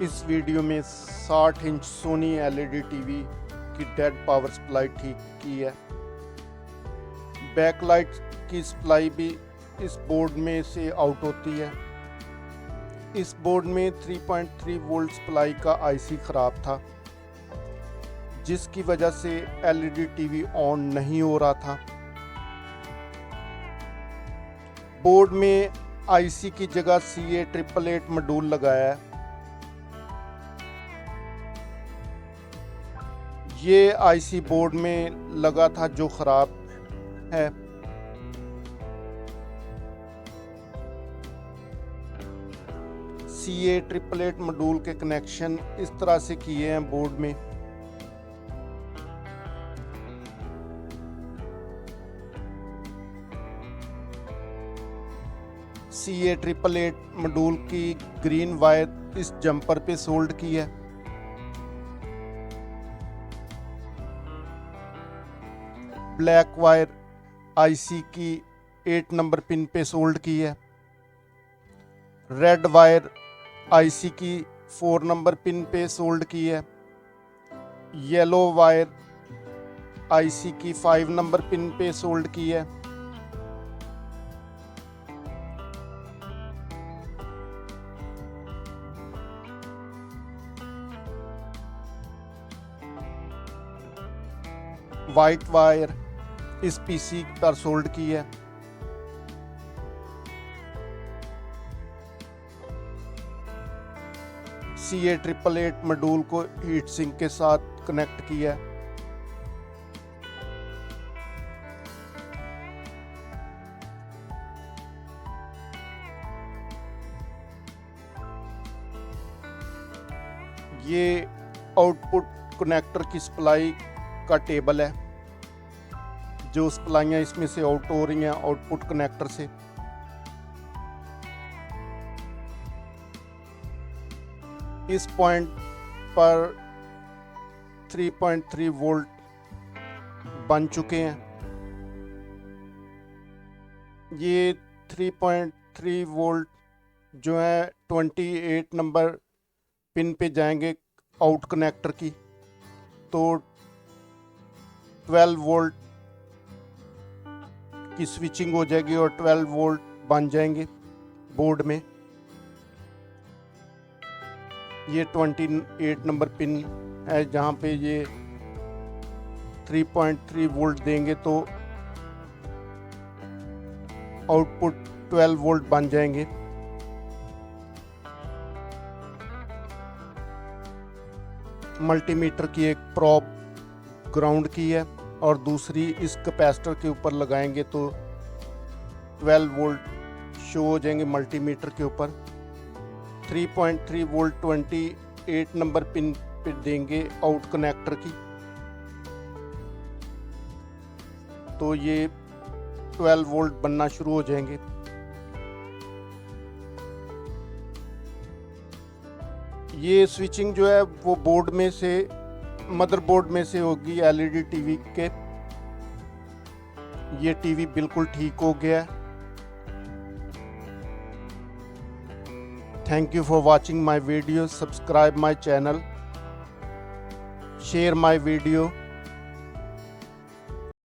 इस वीडियो में 60 inch Soni LED TV की डेड पावर सप्लाई ठीक की है। बैकलाइट की सप्लाई भी इस बोर्ड में से आउट होती है। इस बोर्ड में 3.3 वोल्ट सप्लाई का आईसी खराब था, जिसकी वजह से एलईडी टीवी ऑन नहीं हो रहा था। बोर्ड में आईसी की जगह CA888 मॉड्यूल लगाया है। ये आईसी बोर्ड में लगा था जो खराब है। CA888 मॉड्यूल के कनेक्शन इस तरह से किए हैं बोर्ड में। CA888 मॉड्यूल की ग्रीन वायर इस जंपर पे सोल्ड की है। ब्लैक वायर आईसी की 8 नंबर पिन पे सोल्ड की है। रेड वायर आईसी की 4 नंबर पिन पे सोल्ड की है। येलो वायर आईसी की 5 नंबर पिन पे सोल्ड की है। वाइट वायर इस पीसी पर सोल्ड की है। CA888 मॉड्यूल को हीट सिंक के साथ कनेक्ट किया है। ये आउटपुट कनेक्टर की सप्लाई का टेबल है। जो सप्लाइयाँ इसमें से आउट हो रही हैं आउटपुट कनेक्टर से। इस पॉइंट पर 3.3 वोल्ट बन चुके हैं। ये 3.3 वोल्ट जो है 28 नंबर पिन पे जाएंगे आउट कनेक्टर की, तो 12 वोल्ट की स्विचिंग हो जाएगी और 12 वोल्ट बन जाएंगे बोर्ड में। ये 28 नंबर पिन है जहाँ पे ये 3.3 वोल्ट देंगे तो आउटपुट 12 वोल्ट बन जाएंगे। मल्टीमीटर की एक प्रॉब ग्राउंड की है और दूसरी इस कैपेसिटर के ऊपर लगाएंगे तो 12 वोल्ट शो हो जाएंगे मल्टीमीटर के ऊपर। 3.3 वोल्ट 28 नंबर पिन पे देंगे आउट कनेक्टर की, तो ये 12 वोल्ट बनना शुरू हो जाएंगे। ये स्विचिंग जो है वो बोर्ड में से मदरबोर्ड में से होगी एलईडी टीवी के। ये टीवी बिल्कुल ठीक हो गया है। Thank you for watching my video. Subscribe my channel. Share my video.